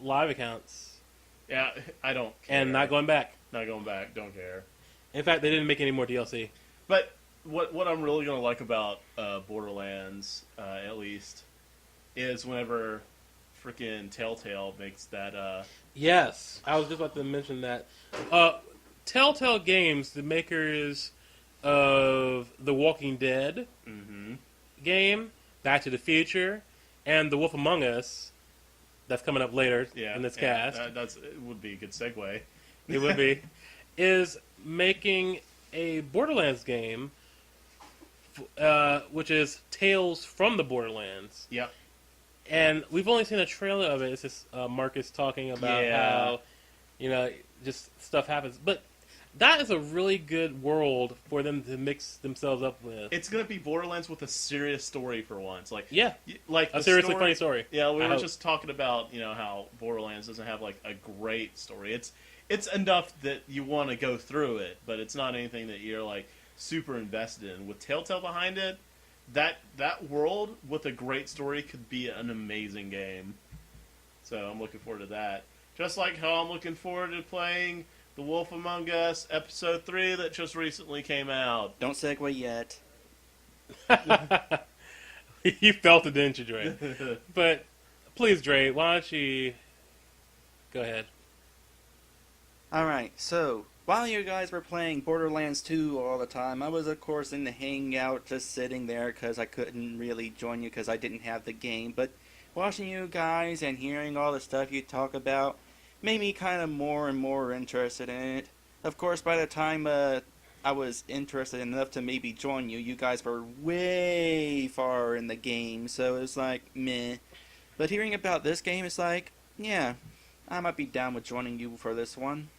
live accounts. Yeah, I don't care. And not going back. Not going back. Don't care. In fact, they didn't make any more DLC. But what I'm really going to like about Borderlands, at least, is whenever freaking Telltale makes that... Yes, I was just about to mention that. Telltale Games, the makers of The Walking Dead game, Back to the Future, and The Wolf Among Us, that's coming up later in this cast. It would be a good segue. It would be. Is making a Borderlands game, which is Tales from the Borderlands. Yep. And we've only seen a trailer of it. It's just Marcus talking about how, just stuff happens. But that is a really good world for them to mix themselves up with. It's going to be Borderlands with a serious story for once. Like a seriously funny story. Yeah, we were just talking about how Borderlands doesn't have like a great story. It's enough that you want to go through it, but it's not anything that you're like super invested in. With Telltale behind it, that world with a great story could be an amazing game. So I'm looking forward to that. Just like how I'm looking forward to playing The Wolf Among Us Episode 3 that just recently came out. Don't segue yet. You felt it, didn't you, Dre? But please, Dre, why don't you go ahead? Alright, so while you guys were playing Borderlands 2 all the time, I was of course in the hangout just sitting there because I couldn't really join you because I didn't have the game, but watching you guys and hearing all the stuff you talk about made me kind of more and more interested in it. Of course, by the time I was interested enough to maybe join you, you guys were way far in the game, so it was like, meh. But hearing about this game, it's like, yeah, I might be down with joining you for this one.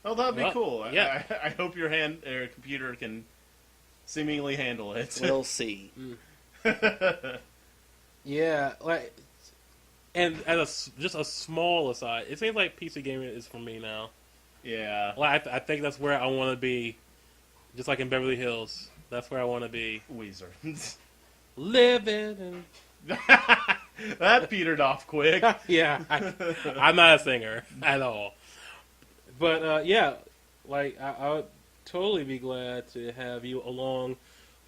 Oh, that'd be cool. Yeah. I hope your computer can seemingly handle it. We'll see. Yeah, like, and as just a small aside, it seems like PC gaming is for me now. Yeah. Like, I think that's where I want to be, just like in Beverly Hills. That's where I want to be. Weezer. Living and... That petered off quick. Yeah, I'm not a singer at all. But, yeah, like, I would totally be glad to have you along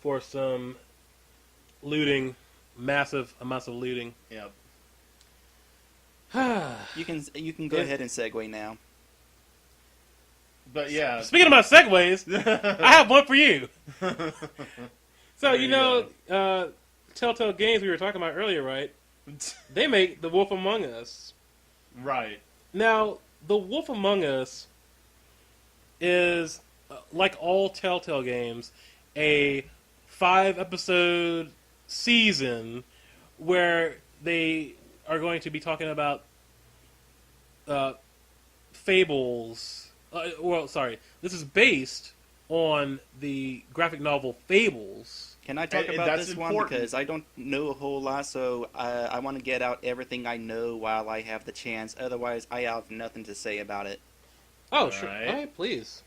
for some looting, massive amounts of looting. Yep. You can go ahead and segue now. But yeah. Speaking about segues, I have one for you. So, There you Telltale Games we were talking about earlier, right? They make The Wolf Among Us. Right. Now, The Wolf Among Us is, like all Telltale games, a 5-episode season where they are going to be talking about Fables. This is based on the graphic novel Fables. Can I talk And about that's this one? important. Because I don't know a whole lot, so I want to get out everything I know while I have the chance. Otherwise, I have nothing to say about it. Oh, sure. Alright. All right, please.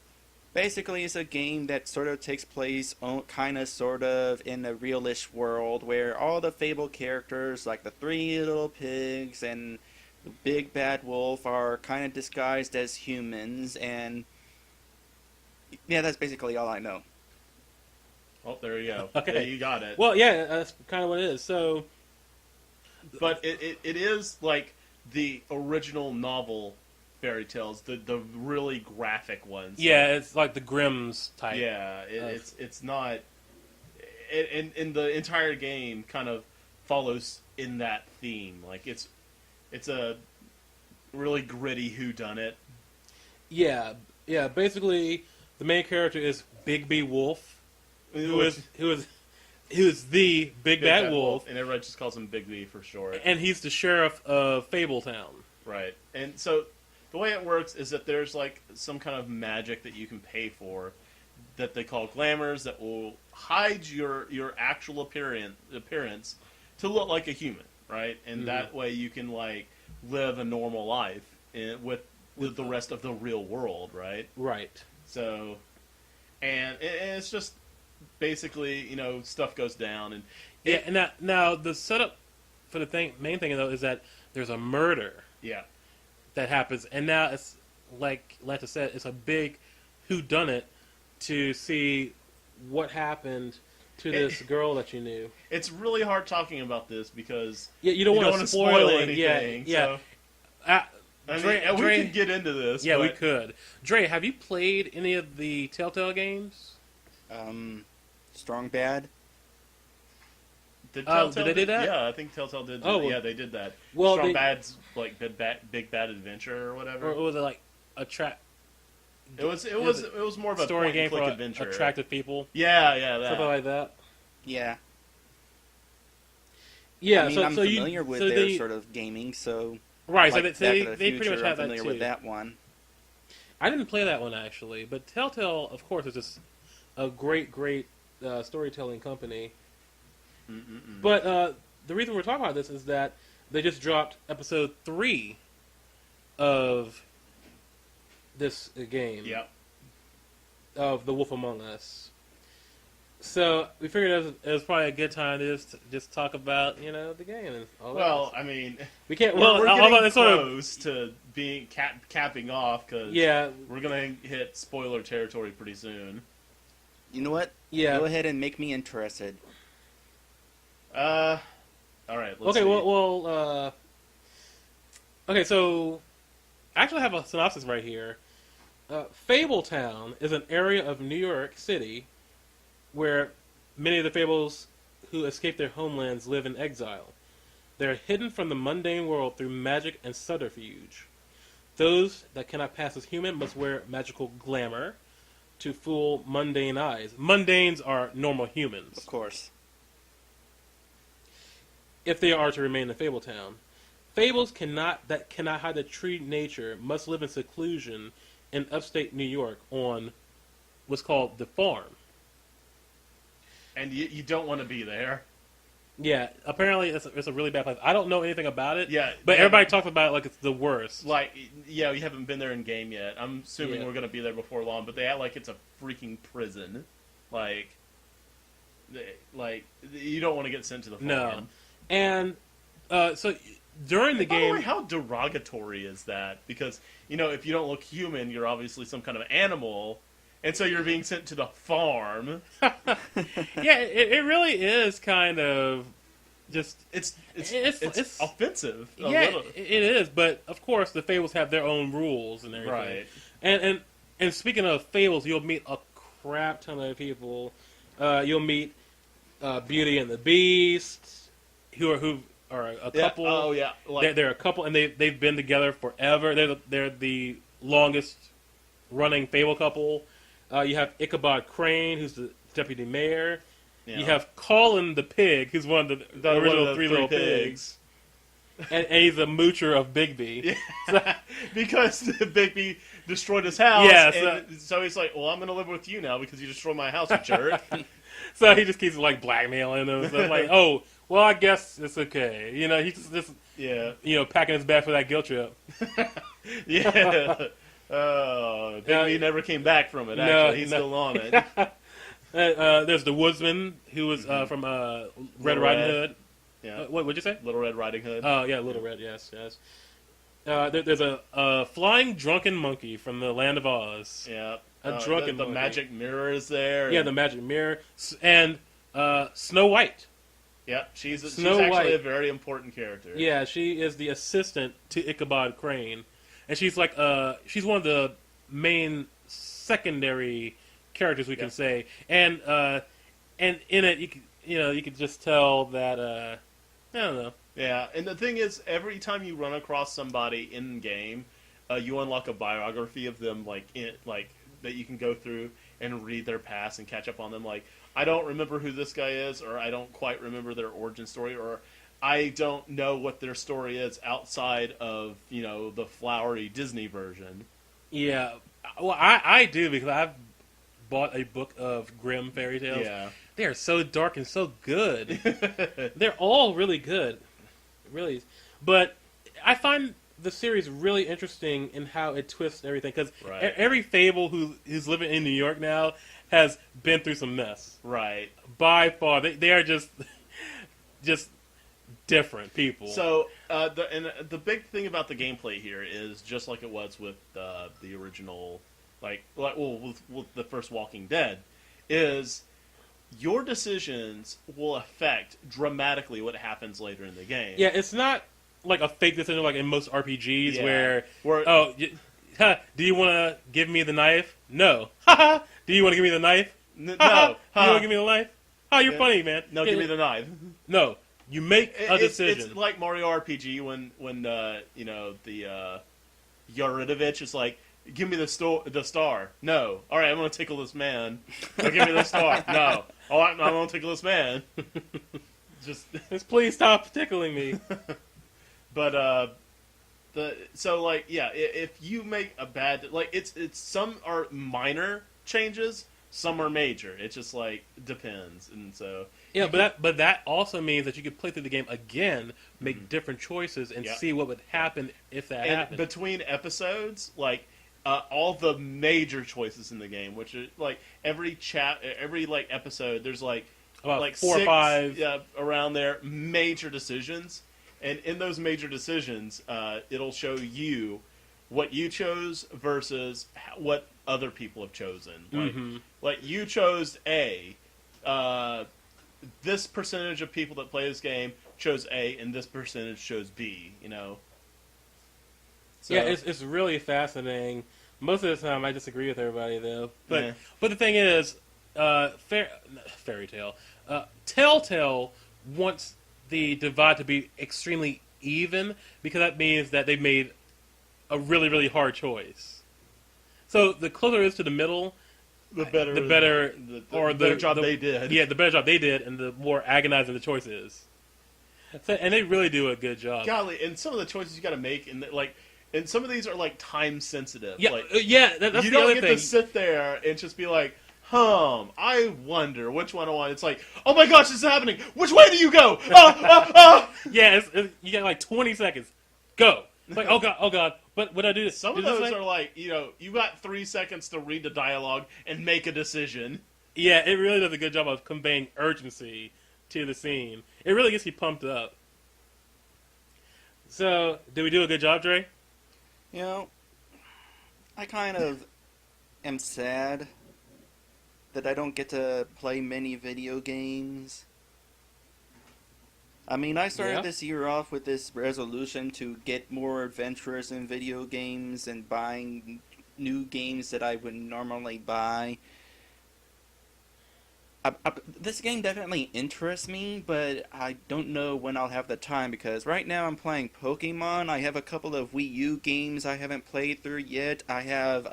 Basically, it's a game that sort of takes place kind of sort of in a realish world where all the Fable characters, like the 3 little pigs and the big bad wolf, are kind of disguised as humans, and yeah, that's basically all I know. Oh, there you go. Okay. There you got it. Well, yeah, that's kind of what it is. So, But it is like the original novel fairy tales, the really graphic ones. yeah, it's like the Grimm's type. Yeah, it's not. And the entire game kind of follows in that theme. Like it's a really gritty whodunit. Yeah. Basically, the main character is Big B Wolf, who is the Big Bad Wolf, and everybody just calls him Big B for short. and he's the sheriff of Fable Town. Right. And so the way it works is that there's like some kind of magic that you can pay for that they call glamours that will hide your actual appearance to look like a human, right? And that way you can like live a normal life with the rest of the real world, right? Right. So, and it's just basically, stuff goes down and Yeah, and now the setup for the main thing though is that there's a murder yeah. that happens, and now it's like Lanta said, it's a big whodunit to see what happened to this girl that you knew. It's really hard talking about this because Yeah, you don't want to spoil anything. Yeah. So, Dre, we could get into this. Yeah, but we could. Dre, have you played any of the Telltale games? Strong Bad. Did Oh, Telltale did they do that? Yeah, I think Telltale did. Oh, well- yeah, they did that. Well, Strong they- Bad's like Big Bad Adventure or whatever. Or was it like a trap It was more of a story point game and click for adventure. attractive people? Yeah, that. Something like that. Yeah. Yeah, I mean, so I'm so you familiar with so their they, sort of gaming, so right. like so Back they to the they pretty much Future, have I'm that familiar too. with that one. I didn't play that one actually, but Telltale, of course, is just a great storytelling company. Mm-mm-mm. But the reason we're talking about this is that they just dropped episode 3 of this game. Yep. Of The Wolf Among Us. So we figured it was probably a good time to just talk about the game and all that. Well, I mean, we can't. we're although getting it's sort of close to being capping off because yeah. we're gonna hit spoiler territory pretty soon. You know what? Yeah. Go ahead and make me interested. All right. Let's Okay. see. Well. Okay. So, I actually have a synopsis right here. Fable Town is an area of New York City where many of the Fables who escape their homelands live in exile. They are hidden from the mundane world through magic and subterfuge. Those that cannot pass as human must wear magical glamour to fool mundane eyes. Mundanes are normal humans, Of course. if they are to remain in Fable Town. Fables that cannot hide their true nature must live in seclusion in upstate New York on what's called the farm. And you don't want to be there. Yeah, apparently it's a really bad place. I don't know anything about it. Yeah, but yeah. everybody talks about it like it's the worst. Like, yeah, you haven't been there in game yet. I'm assuming Yeah. we're gonna be there before long, but they act like it's a freaking prison. Like you don't want to get sent to the farm. No, and so during the By the game, way, how derogatory is that? Because if you don't look human, you're obviously some kind of animal, and so you're being sent to the farm. Yeah, it really is kind of just It's it's offensive. A yeah, little. it is. But of course, the Fables have their own rules and everything. Right. And speaking of Fables, you'll meet a crap ton of people. You'll meet Beauty and the Beast, who are a couple. Oh yeah. They're a couple, and they've been together forever. They're the longest running Fable couple. You have Ichabod Crane, who's the deputy mayor. Yeah. You have Colin the pig, who's one of the original three little pigs. And he's a moocher of Bigby. Yeah. Because Bigby destroyed his house. Yeah, so he's like, well, I'm going to live with you now because you destroyed my house, you jerk. So he just keeps like blackmailing them. So like, oh, well, I guess it's okay. You know, he's just packing his bag for that guilt trip. Yeah. Bigby never came back from it, actually. He's still on it. There's the Woodsman, who was from Red Riding Hood. Yeah. What'd you say? Little Red Riding Hood. Oh, yeah, Little Red, yes. There's a flying drunken monkey from the Land of Oz. Yeah. The the magic mirror is there. Yeah, the magic mirror. And Snow White. Yeah, she's Snow White. actually a very important character. Yeah, she is the assistant to Ichabod Crane. And she's like she's one of the main secondary characters we can say. And in it you could just tell that I don't know. Yeah, and the thing is, every time you run across somebody in game, you unlock a biography of them, that you can go through and read their past and catch up on them. Like, I don't remember who this guy is, or I don't quite remember their origin story, or I don't know what their story is outside of the flowery Disney version. Yeah, well, I do, because I've bought a book of Grimm fairy tales. Yeah. They are so dark and so good. They're all really good. Really. But I find the series really interesting in how it twists everything. Because every Fable who's living in New York now has been through some mess. Right. By far. They are just different people. So, the big thing about the gameplay here is, just like it was with the original, with the first Walking Dead, is your decisions will affect dramatically what happens later in the game. Yeah, it's not like a fake decision like in most RPGs where do you want to give me the knife? No. Do you want to give me the knife? No. Do you want to give me the knife? Oh, you're funny, man. No, give me the knife. No. You make a decision. It's like Mario RPG when Yaridovich is like, give me the star. No. All right, I'm going to tickle this man. No, give me the star. No. Oh, I'm going to tickle this man. Just please stop tickling me. But if you make a bad it's some are minor changes, some are major. It just depends, and so but that also means that you could play through the game again, make different choices, and see what would happen if that happened. Between episodes, all the major choices in the game, which are every episode, there's about 4 6, or 5 around there, major decisions. And in those major decisions, it'll show you what you chose versus what other people have chosen. Like you chose A. This percentage of people that play this game chose A, and this percentage chose B. So, yeah, it's really fascinating. Most of the time, I disagree with everybody, though. But the thing is, Fairy Tale, Telltale wants the divide to be extremely even, because that means that they made a really, really hard choice. So the closer it is to the middle, the better job they did. Yeah, the better job they did, and the more agonizing the choice is. So, and they really do a good job. Golly, and some of the choices you got to make, and some of these are time sensitive. Yeah, that's you the other thing. You don't get to sit there and just be like, I wonder which one I want. It's like, oh my gosh, this is happening. Which way do you go? Yeah, you got 20 seconds. Go. Like, oh god. But would I do this? Some of those are you got 3 seconds to read the dialogue and make a decision. Yeah, it really does a good job of conveying urgency to the scene. It really gets you pumped up. So, did we do a good job, Dre? I kind of am sad that I don't get to play many video games. I mean, I started this year off with this resolution to get more adventurous in video games and buying new games that I would normally buy. This game definitely interests me, but I don't know when I'll have the time, because right now I'm playing Pokemon. I have a couple of Wii U games I haven't played through yet. I have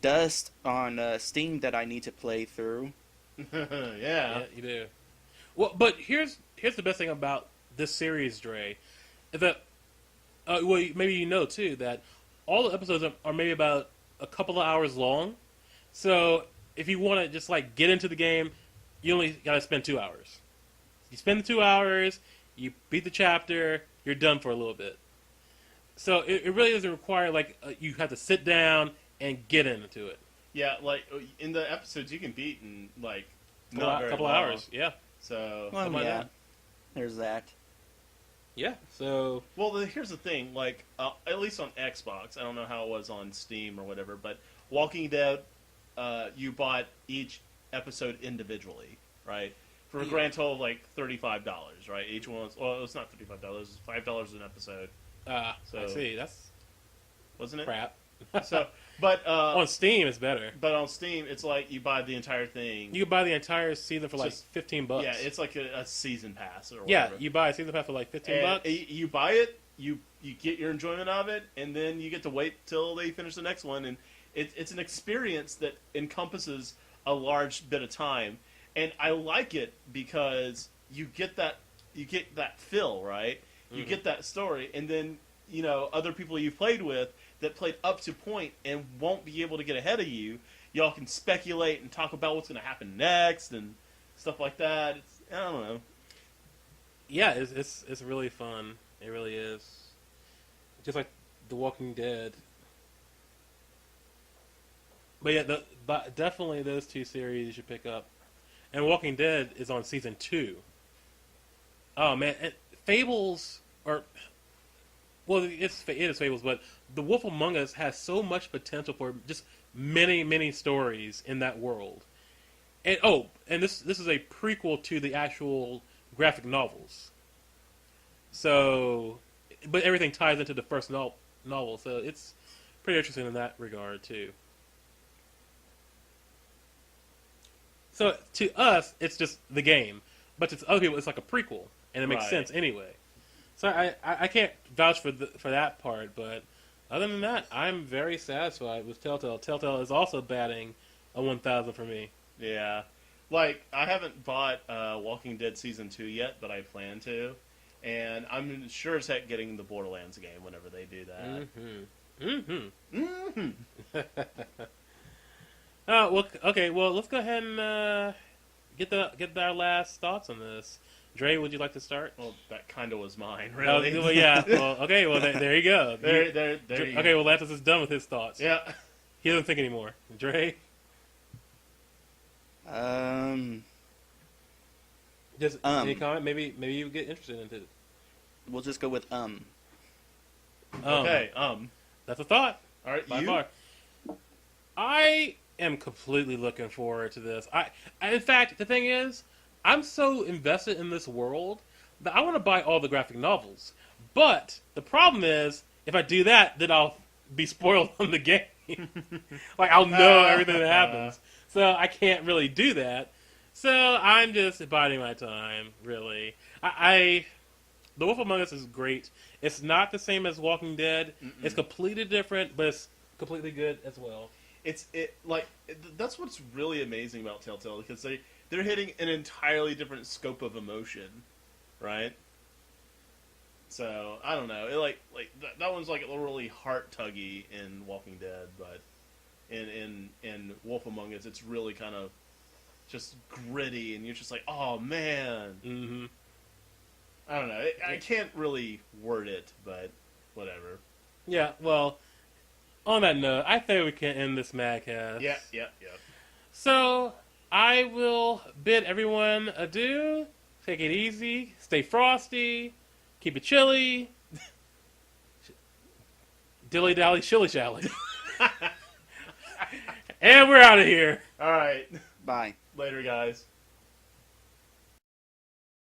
Dust on Steam that I need to play through. Yeah, you do. Well, but here's the best thing about this series, Dre, is that well, maybe you know too that all the episodes are maybe about a couple of hours long. So if you want to just like get into the game, you only gotta spend 2 hours. You spend the 2 hours, you beat the chapter, you're done for a little bit. So it really doesn't require like you have to sit down and get into it. yeah. Like in the episodes, you can beat in like A not very couple long. hours, yeah. So Well, Something like yeah, that. there's that. Yeah, so well, here's the thing. Like at least on Xbox, I don't know how it was on Steam or whatever, but Walking Dead, you bought each episode individually, right? For a grand total of like $35, right? Each one was, well, it's not $35, it's $5 an episode, I So- see, that's wasn't it? crap. So, but On Steam, it's better. but on Steam, it's like you buy the entire thing. You can buy the entire season for like Just- $15. Yeah, it's like a season pass or yeah. whatever. You buy a season pass for like $15. And you buy it, you get your enjoyment of it, and then you get to wait till they finish the next one, and it's an experience that encompasses a large bit of time, and I like it because you get that fill, right? You get that story, and then other people you've played with that played up to point and won't be able to get ahead of you. Y'all can speculate and talk about what's going to happen next and stuff like that. I don't know. Yeah, it's really fun. It really is. Just like The Walking Dead. But yeah, but definitely those two series you should pick up. And Walking Dead is on season 2. Oh man, and Fables it is Fables, but The Wolf Among Us has so much potential for just many stories in that world. And this is a prequel to the actual graphic novels. So, but everything ties into the first novel, so it's pretty interesting in that regard too. So to us, it's just the game, but to other people, it's like a prequel, and it makes Right. sense anyway. So I can't vouch for that part, but other than that, I'm very satisfied with Telltale. Telltale is also batting a 1,000 for me. Yeah. Like, I haven't bought Walking Dead Season 2 yet, but I plan to. And I'm sure as heck getting the Borderlands game whenever they do that. Well, okay. Well, let's go ahead and get our last thoughts on this. Dre, would you like to start? Well, that kind of was mine, really. Well, yeah. Well, okay. Well, there you go. there you Okay. Well, Lantis is done with his thoughts. Yeah. He doesn't think anymore. Dre, just any comment? Maybe you get interested into it. We'll just go with Okay, That's a thought. all right, By you? far. I am completely looking forward to this. In fact, the thing is, I'm so invested in this world that I want to buy all the graphic novels. But the problem is, if I do that, then I'll be spoiled on the game. Like, I'll know everything that happens. So I can't really do that. So I'm just biding my time, really. The Wolf Among Us is great. It's not the same as Walking Dead. Mm-mm. It's completely different, but it's completely good as well. That's what's really amazing about Telltale, because they're hitting an entirely different scope of emotion, right? So I don't know. That one's like really heart tuggy in Walking Dead, but in Wolf Among Us, it's really kind of just gritty, and you're just like, oh man. Mm-hmm. I don't know. I can't really word it, but whatever. Yeah, well, on that note, I think we can end this MagCast. Yeah. So, I will bid everyone adieu. Take it easy. Stay frosty. Keep it chilly. Dilly-dally, shilly-shally. And we're out of here. All right. Bye. Later, guys.